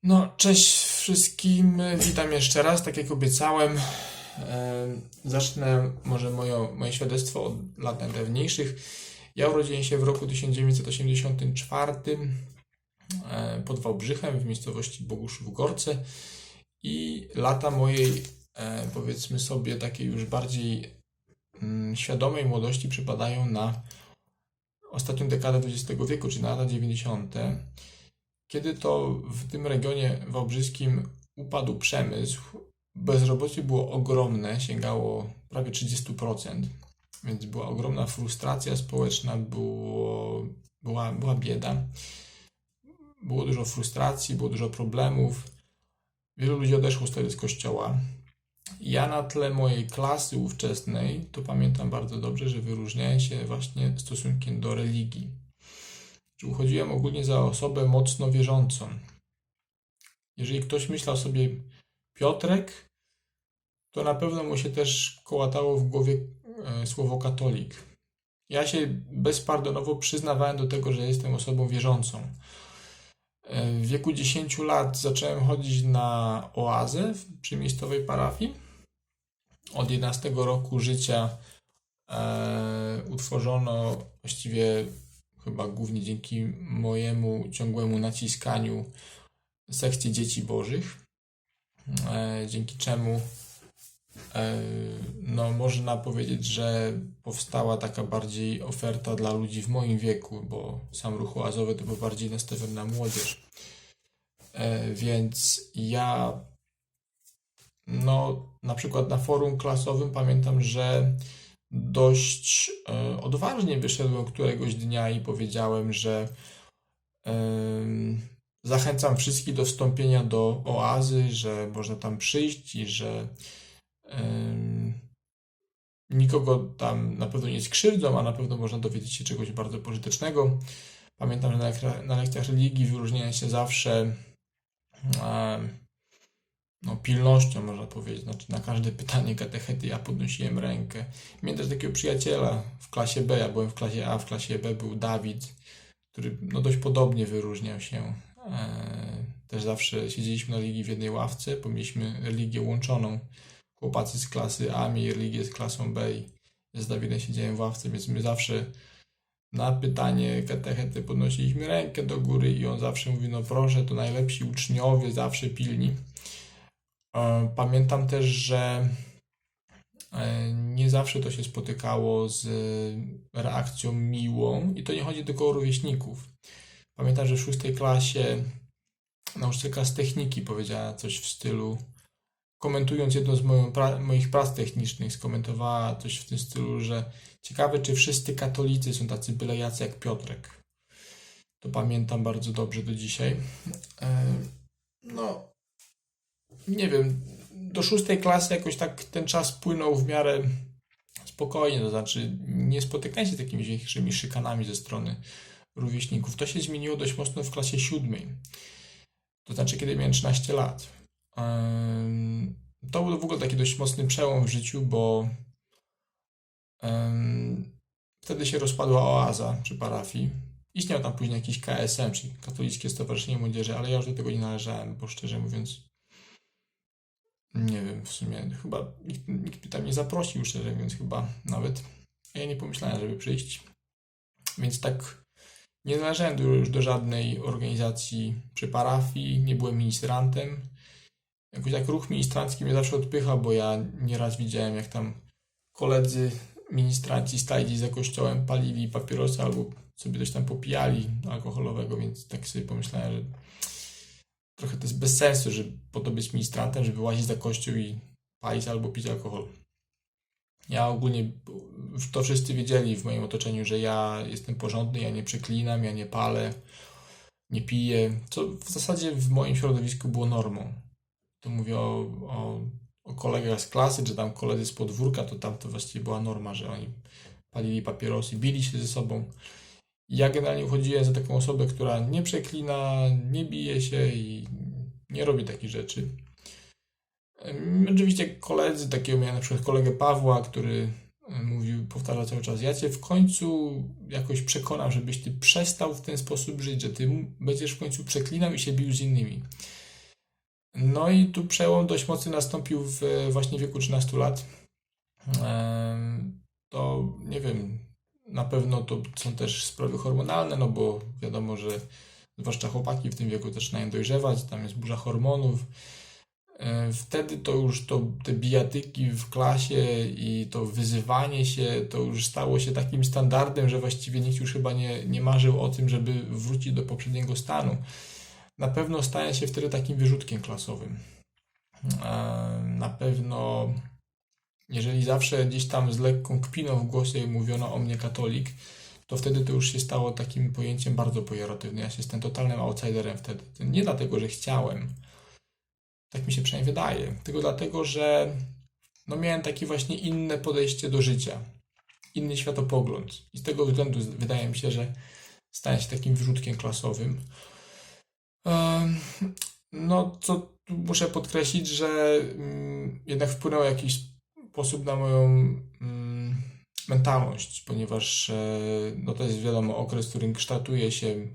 No, cześć wszystkim, witam jeszcze raz, tak jak obiecałem. Zacznę może moje świadectwo od lat najdawniejszych. Ja urodziłem się w roku 1984 pod Wałbrzychem w miejscowości Boguszów-Gorce i lata mojej, powiedzmy sobie, takiej już bardziej świadomej młodości przypadają na ostatnią dekadę XX wieku, czyli na lata 90., kiedy to w tym regionie wałbrzyskim upadł przemysł, bezrobocie było ogromne, sięgało prawie 30%, więc była ogromna frustracja społeczna, była bieda, było dużo frustracji, było dużo problemów, wielu ludzi odeszło wtedy z kościoła. Ja na tle mojej klasy ówczesnej, to pamiętam bardzo dobrze, że wyróżniałem się właśnie stosunkiem do religii. Uchodziłem ogólnie za osobę mocno wierzącą. Jeżeli ktoś myślał sobie Piotrek, to na pewno mu się też kołatało w głowie słowo katolik. Ja się bezpardonowo przyznawałem do tego, że jestem osobą wierzącą. W wieku 10 lat zacząłem chodzić na oazę przy miejscowej parafii. Od 11 roku życia utworzono właściwie chyba głównie dzięki mojemu ciągłemu naciskaniu sekcję dzieci bożych, dzięki czemu no, można powiedzieć, że powstała taka bardziej oferta dla ludzi w moim wieku, bo sam ruch oazowy to był bardziej nastawiony na młodzież. Więc ja no, na przykład na forum klasowym pamiętam, że dość odważnie wyszedłem któregoś dnia i powiedziałem, że zachęcam wszystkich do wstąpienia do oazy, że można tam przyjść i że nikogo tam na pewno nie skrzywdzą, a na pewno można dowiedzieć się czegoś bardzo pożytecznego. Pamiętam, że na lekcjach religii wyróżniałem się zawsze no, pilnością, można powiedzieć. Znaczy, na każde pytanie katechety ja podnosiłem rękę. Miałem też takiego przyjaciela w klasie B, ja byłem w klasie A, w klasie B był Dawid, który no, dość podobnie wyróżniał się. Też zawsze siedzieliśmy na religii w jednej ławce, bo mieliśmy religię łączoną. Chłopacy z klasy A mieli religię z klasą B i z Dawidem siedziałem w ławce, więc my zawsze na pytanie katechety podnosiliśmy rękę do góry i on zawsze mówi, no proszę, to najlepsi uczniowie, zawsze pilni. Pamiętam też, że nie zawsze to się spotykało z reakcją miłą i to nie chodzi tylko o rówieśników. Pamiętam, że w 6 klasie nauczycielka z techniki powiedziała coś w stylu, komentując jedną z moich prac technicznych, skomentowała coś w tym stylu, że ciekawe, czy wszyscy katolicy są tacy byle jacy jak Piotrek. To pamiętam bardzo dobrze do dzisiaj. No, nie wiem, do 6 klasy jakoś tak ten czas płynął w miarę spokojnie, to znaczy nie spotykałem się z takimi większymi szykanami ze strony rówieśników. To się zmieniło dość mocno w klasie 7. To znaczy, kiedy miałem 13 lat. To był w ogóle taki dość mocny przełom w życiu, bo wtedy się rozpadła oaza przy parafii. Istniał tam później jakiś KSM, czyli Katolickie Stowarzyszenie Młodzieży, ale ja już do tego nie należałem, bo szczerze mówiąc nie wiem, w sumie chyba nikt mnie tam nie zaprosił, szczerze mówiąc chyba nawet. Ja nie pomyślałem, żeby przyjść. Więc tak nie należałem już do żadnej organizacji przy parafii, nie byłem ministrantem. Jakoś tak ruch ministrancki mnie zawsze odpycha, bo ja nieraz widziałem, jak tam koledzy ministranci stali gdzieś za kościołem, palili papierosy albo sobie coś tam popijali alkoholowego, więc tak sobie pomyślałem, że trochę to jest bez sensu, że po to być ministrantem, żeby łazić za kościół i palić albo pić alkohol. Ja ogólnie, to wszyscy wiedzieli w moim otoczeniu, że ja jestem porządny, ja nie przeklinam, ja nie palę, nie piję, co w zasadzie w moim środowisku było normą. To mówię o kolegach z klasy, czy tam koledzy z podwórka, to tam to właściwie była norma, że oni palili papierosy, bili się ze sobą. Ja generalnie uchodziłem za taką osobę, która nie przeklina, nie bije się i nie robi takich rzeczy. Oczywiście koledzy, takiego miałem na przykład kolegę Pawła, który mówił, powtarzał cały czas, ja cię w końcu jakoś przekonam, żebyś ty przestał w ten sposób żyć, że ty będziesz w końcu przeklinał i się bił z innymi. No i tu przełom dość mocny nastąpił w właśnie wieku 13 lat. To nie wiem, na pewno to są też sprawy hormonalne, no bo wiadomo, że zwłaszcza chłopaki w tym wieku zaczynają dojrzewać, tam jest burza hormonów. Wtedy to już te bijatyki w klasie i to wyzywanie się to już stało się takim standardem, że właściwie nikt już chyba nie marzył o tym, żeby wrócić do poprzedniego stanu. Na pewno stałem się wtedy takim wyrzutkiem klasowym. Na pewno, jeżeli zawsze gdzieś tam z lekką kpiną w głosie mówiono o mnie katolik, to wtedy to już się stało takim pojęciem bardzo pejoratywnym. Ja się jestem totalnym outsiderem wtedy. Nie dlatego, że chciałem, tak mi się przynajmniej wydaje, tylko dlatego, że no miałem takie właśnie inne podejście do życia, inny światopogląd. I z tego względu wydaje mi się, że stałem się takim wyrzutkiem klasowym. No, co tu muszę podkreślić, że jednak wpłynął w jakiś sposób na moją mentalność, ponieważ no to jest wiadomo okres, w którym kształtuje się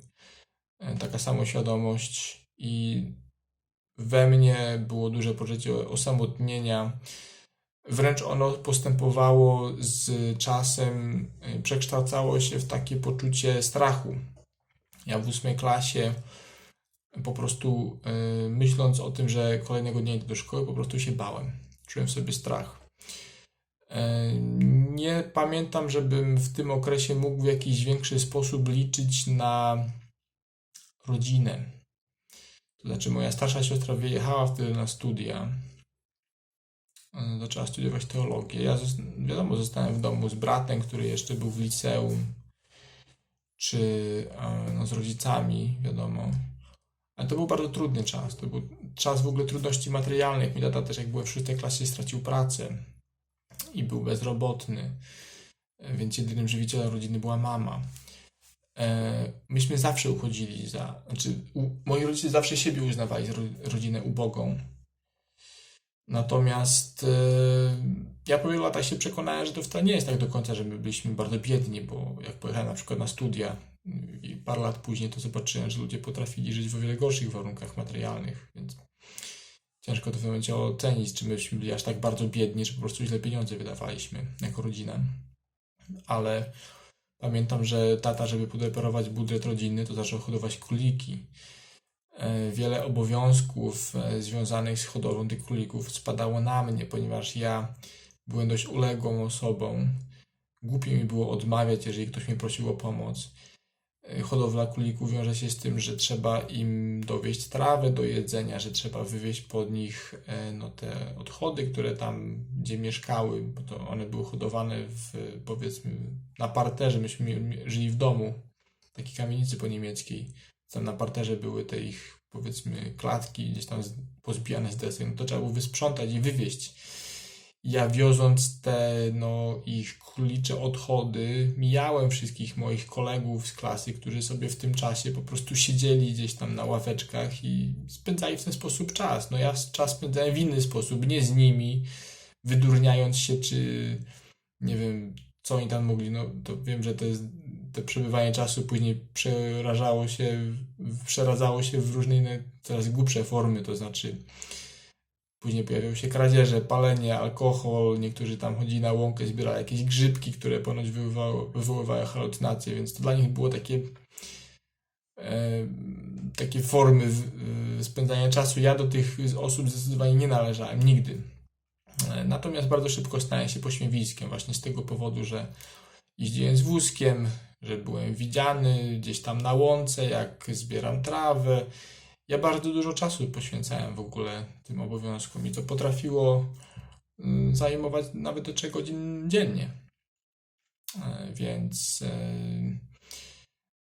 taka samoświadomość i we mnie było duże poczucie osamotnienia. Wręcz ono postępowało z czasem, przekształcało się w takie poczucie strachu. Ja w 8 klasie po prostu myśląc o tym, że kolejnego dnia idę do szkoły, po prostu się bałem. Czułem w sobie strach. Nie pamiętam, żebym w tym okresie mógł w jakiś większy sposób liczyć na rodzinę. To znaczy moja starsza siostra wyjechała wtedy na studia. Zaczęła studiować teologię. Ja wiadomo, zostałem w domu z bratem, który jeszcze był w liceum, czy no, z rodzicami, wiadomo. Ale to był bardzo trudny czas. To był czas w ogóle trudności materialnych. Mój tata też jak byłem w 6 klasie stracił pracę i był bezrobotny, więc jedynym żywicielem rodziny była mama. Myśmy zawsze uchodzili moi rodzice zawsze siebie uznawali za rodzinę ubogą. Natomiast ja po wielu latach się przekonałem, że to wcale nie jest tak do końca, że my byliśmy bardzo biedni, bo jak pojechałem na przykład na studia i parę lat później, to zobaczyłem, że ludzie potrafili żyć w o wiele gorszych warunkach materialnych, więc ciężko to w tym momencie ocenić, czy myśmy byli aż tak bardzo biedni, że po prostu źle pieniądze wydawaliśmy jako rodzina. Ale pamiętam, że tata, żeby podeperować budżet rodzinny, to zaczął hodować króliki. Wiele obowiązków związanych z hodowlą tych królików spadało na mnie, ponieważ ja byłem dość uległą osobą. Głupio mi było odmawiać, jeżeli ktoś mnie prosił o pomoc. Hodowla królików wiąże się z tym, że trzeba im dowieść trawę do jedzenia, że trzeba wywieźć pod nich no, te odchody, które tam, gdzie mieszkały, bo to one były hodowane powiedzmy na parterze. Myśmy żyli w domu, takiej kamienicy po niemieckiej. Tam na parterze były te ich, powiedzmy, klatki gdzieś tam pozbijane z desek. No to trzeba było wysprzątać i wywieźć. Ja wioząc te ich królicze odchody, mijałem wszystkich moich kolegów z klasy, którzy sobie w tym czasie po prostu siedzieli gdzieś tam na ławeczkach i spędzali w ten sposób czas. No ja czas spędzałem w inny sposób, nie z nimi, wydurniając się, czy nie wiem, co oni tam mogli. No to wiem, że te przebywanie czasu później przeradzało się w różne inne, coraz głupsze formy, to znaczy później pojawiały się kradzieże, palenie, alkohol, niektórzy tam chodzili na łąkę, zbierali jakieś grzybki, które ponoć wywoływały halucynacje, więc to dla nich było takie formy spędzania czasu. Ja do tych osób zdecydowanie nie należałem, nigdy. Natomiast bardzo szybko stałem się pośmiewiskiem właśnie z tego powodu, że jeździłem z wózkiem, że byłem widziany gdzieś tam na łące, jak zbieram trawę. Ja bardzo dużo czasu poświęcałem w ogóle tym obowiązkom i to potrafiło zajmować nawet do 3 godzin dziennie. Więc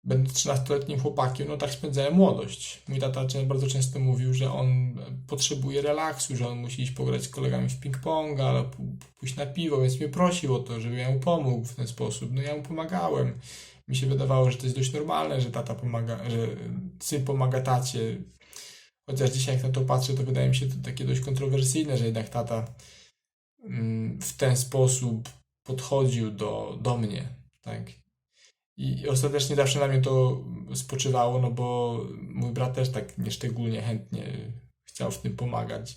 będąc 13-letnim chłopakiem, no tak spędzałem młodość. Mój tata bardzo często mówił, że on potrzebuje relaksu, że on musi iść pograć z kolegami w ping-ponga albo pójść na piwo, więc mnie prosił o to, żebym ja mu pomógł w ten sposób. No ja mu pomagałem. Mi się wydawało, że to jest dość normalne, że tata pomaga, że syn pomaga tacie. Chociaż dzisiaj jak na to patrzę, to wydaje mi się to takie dość kontrowersyjne, że jednak tata w ten sposób podchodził do mnie, tak? I ostatecznie zawsze na mnie to spoczywało, no bo mój brat też tak nieszczególnie chętnie chciał w tym pomagać.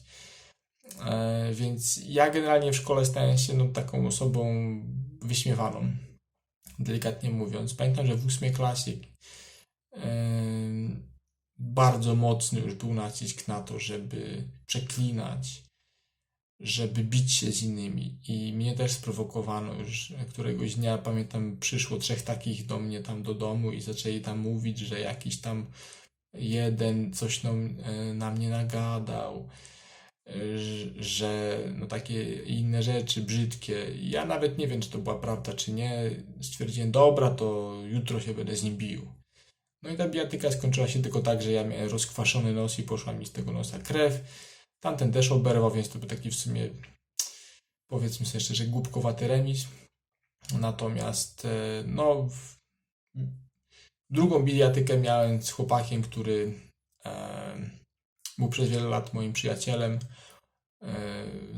Więc ja generalnie w szkole stałem się no, taką osobą wyśmiewaną, delikatnie mówiąc. Pamiętam, że w 8 klasie bardzo mocny już był nacisk na to, żeby przeklinać, żeby bić się z innymi. I mnie też sprowokowano już któregoś dnia, pamiętam, przyszło 3 takich do mnie tam do domu i zaczęli tam mówić, że jakiś tam jeden coś na mnie nagadał, że no takie inne rzeczy brzydkie. Ja nawet nie wiem, czy to była prawda, czy nie. Stwierdziłem, dobra, to jutro się będę z nim bił. No i ta bijatyka skończyła się tylko tak, że ja miałem rozkwaszony nos i poszła mi z tego nosa krew. Tamten też oberwał, więc to był taki w sumie, powiedzmy sobie szczerze, głupkowaty remis. Natomiast no, drugą bijatykę miałem z chłopakiem, który był przez wiele lat moim przyjacielem.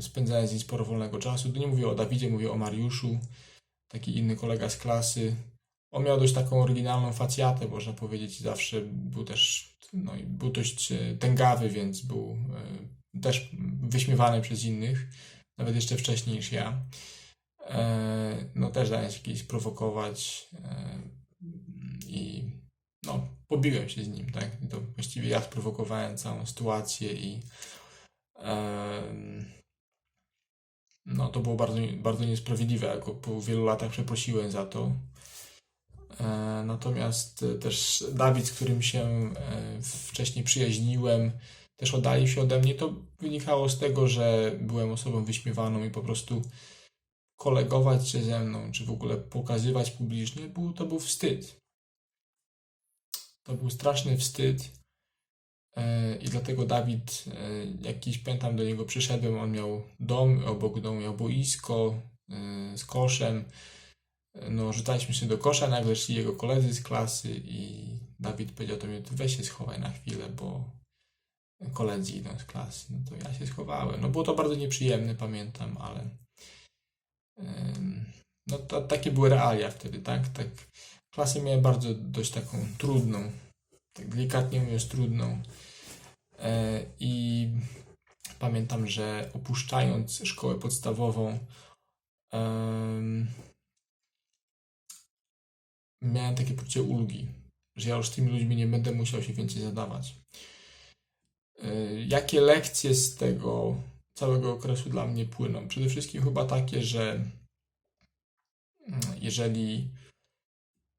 Spędzałem z nim sporo wolnego czasu. Tu nie mówię o Dawidzie, mówię o Mariuszu, taki inny kolega z klasy. On miał dość taką oryginalną facjatę, można powiedzieć, i zawsze był też, no i był dość tęgawy, więc był też wyśmiewany przez innych, nawet jeszcze wcześniej niż ja. No też dałem się kiedyś prowokować i no, pobiłem się z nim, tak? I to właściwie ja sprowokowałem całą sytuację i no to było bardzo, bardzo niesprawiedliwe, jako po wielu latach przeprosiłem za to. Natomiast też Dawid, z którym się wcześniej przyjaźniłem, też oddalił się ode mnie. To wynikało z tego, że byłem osobą wyśmiewaną i po prostu kolegować się ze mną, czy w ogóle pokazywać publicznie, to był wstyd. To był straszny wstyd i dlatego Dawid, jakiś pamiętam, do niego przyszedłem, on miał dom, obok domu miał boisko z koszem. No, rzucaliśmy się do kosza, nagle szli jego koledzy z klasy i Dawid powiedział do mnie, weź się schowaj na chwilę, bo koledzy idą z klasy. No to ja się schowałem. No było to bardzo nieprzyjemne, pamiętam, ale no to takie były realia wtedy, tak? Tak. Klasę miałem bardzo dość taką trudną, tak delikatnie mówiąc trudną. I pamiętam, że opuszczając szkołę podstawową miałem takie poczucie ulgi, że ja już z tymi ludźmi nie będę musiał się więcej zadawać. Jakie lekcje z tego całego okresu dla mnie płyną? Przede wszystkim chyba takie, że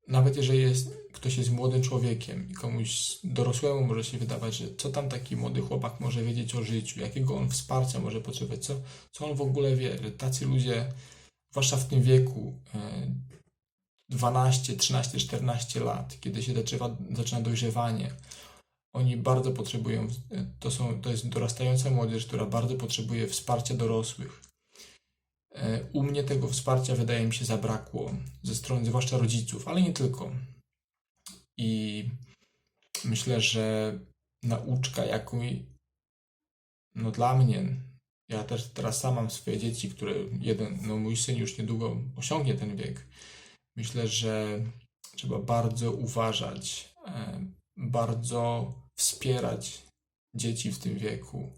nawet jeżeli ktoś jest młodym człowiekiem i komuś dorosłemu może się wydawać, że co tam taki młody chłopak może wiedzieć o życiu, jakiego on wsparcia może potrzebować, co on w ogóle wie, że tacy ludzie, zwłaszcza w tym wieku, 12, 13, 14 lat, kiedy się zaczyna dojrzewanie, oni bardzo potrzebują, to jest dorastająca młodzież, która bardzo potrzebuje wsparcia dorosłych. U mnie tego wsparcia, wydaje mi się, zabrakło ze strony zwłaszcza rodziców, ale nie tylko. I myślę, że nauczka, jaką no dla mnie, ja też teraz sam mam swoje dzieci, które mój syn już niedługo osiągnie ten wiek. Myślę, że trzeba bardzo uważać, bardzo wspierać dzieci w tym wieku,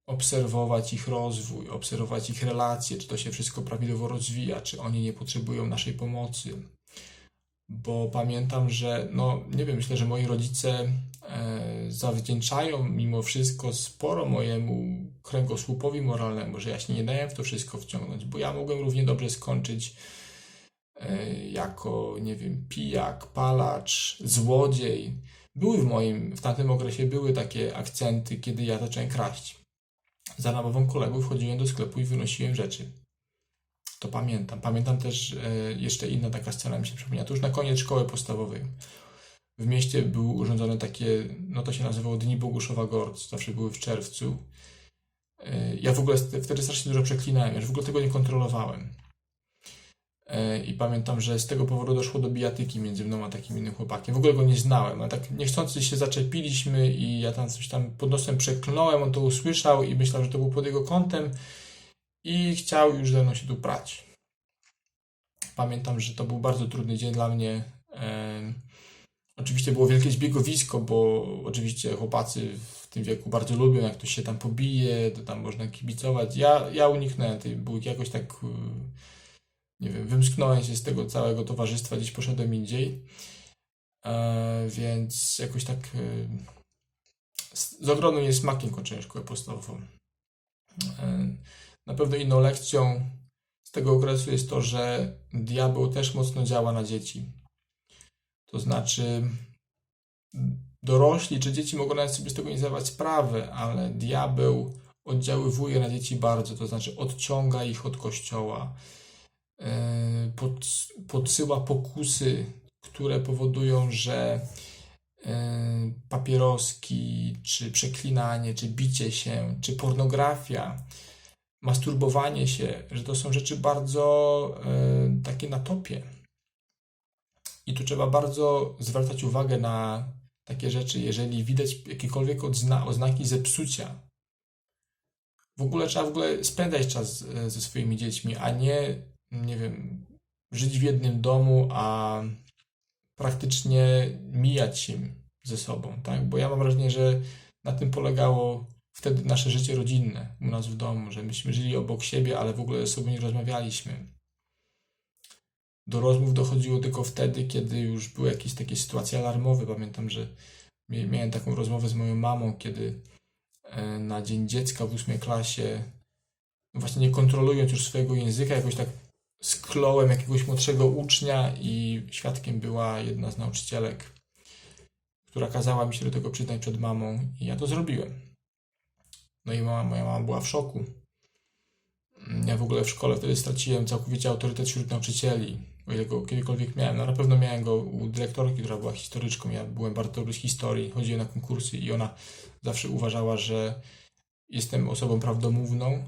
obserwować ich rozwój, obserwować ich relacje, czy to się wszystko prawidłowo rozwija, czy oni nie potrzebują naszej pomocy. Bo pamiętam, że, no nie wiem, myślę, że moi rodzice zawdzięczają mimo wszystko sporo mojemu kręgosłupowi moralnemu, że ja się nie dałem w to wszystko wciągnąć, bo ja mogłem równie dobrze skończyć jako, nie wiem, pijak, palacz, złodziej. W tamtym okresie były takie akcenty, kiedy ja zacząłem kraść. Za namową kolegów chodziłem do sklepu i wynosiłem rzeczy. To pamiętam. Pamiętam też jeszcze inna taka scena mi się przypomniała. To już na koniec szkoły podstawowej. W mieście były urządzone takie, no to się nazywało Dni Boguszowa Gorc. Zawsze były w czerwcu. Ja w ogóle wtedy strasznie dużo przeklinałem. Ja w ogóle tego nie kontrolowałem. I pamiętam, że z tego powodu doszło do bijatyki między mną a takim innym chłopakiem. W ogóle go nie znałem, a tak niechcący się zaczepiliśmy i ja tam coś tam pod nosem przeklnąłem, on to usłyszał i myślał, że to był pod jego kątem i chciał już ze mną się tu prać. Pamiętam, że to był bardzo trudny dzień dla mnie. Oczywiście było wielkie zbiegowisko, bo oczywiście chłopacy tym wieku bardzo lubią, jak ktoś się tam pobije, to tam można kibicować. Ja uniknąłem tej bójki, jakoś tak, nie wiem, wymsknąłem się z tego całego towarzystwa, gdzieś poszedłem indziej, więc jakoś tak z ogromnym niesmakiem kończyłem szkołę podstawową. Na pewno inną lekcją z tego okresu jest to, że diabeł też mocno działa na dzieci. To znaczy, dorośli czy dzieci mogą nawet sobie z tego nie zdawać sprawy, ale diabeł oddziaływuje na dzieci bardzo, to znaczy odciąga ich od Kościoła, podsyła pokusy, które powodują, że papieroski, czy przeklinanie, czy bicie się, czy pornografia, masturbowanie się, że to są rzeczy bardzo takie na topie. I tu trzeba bardzo zwracać uwagę na takie rzeczy, jeżeli widać jakiekolwiek oznaki zepsucia. Trzeba spędzać czas ze swoimi dziećmi, a nie wiem, żyć w jednym domu, a praktycznie mijać się ze sobą, tak? Bo ja mam wrażenie, że na tym polegało wtedy nasze życie rodzinne u nas w domu, że myśmy żyli obok siebie, ale w ogóle ze sobą nie rozmawialiśmy. Do rozmów dochodziło tylko wtedy, kiedy już były jakieś takie sytuacje alarmowe. Pamiętam, że miałem taką rozmowę z moją mamą, kiedy na Dzień Dziecka w 8 klasie, właśnie nie kontrolując już swojego języka, jakoś tak skląłem jakiegoś młodszego ucznia i świadkiem była jedna z nauczycielek, która kazała mi się do tego przyznać przed mamą i ja to zrobiłem. No i moja mama była w szoku. Ja w ogóle w szkole wtedy straciłem całkowicie autorytet wśród nauczycieli, o ile go kiedykolwiek miałem. No na pewno miałem go u dyrektorki, która była historyczką. Ja byłem bardzo dobry z historii, chodziłem na konkursy i ona zawsze uważała, że jestem osobą prawdomówną.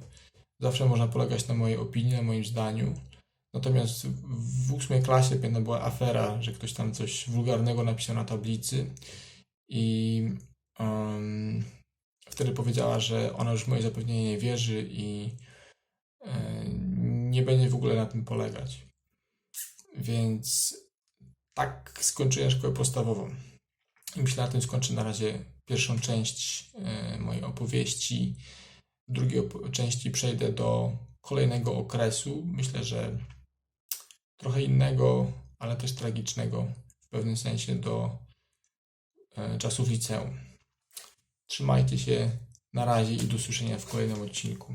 Zawsze można polegać na mojej opinii, na moim zdaniu. Natomiast w 8 klasie pamiętam, była afera, że ktoś tam coś wulgarnego napisał na tablicy i wtedy powiedziała, że ona już w moje zapewnienie nie wierzy i nie będzie w ogóle na tym polegać. Więc tak skończyłem szkołę podstawową. I myślę, na tym skończę na razie pierwszą część mojej opowieści. W drugiej części przejdę do kolejnego okresu. Myślę, że trochę innego, ale też tragicznego w pewnym sensie do czasów liceum. Trzymajcie się, na razie i do usłyszenia w kolejnym odcinku.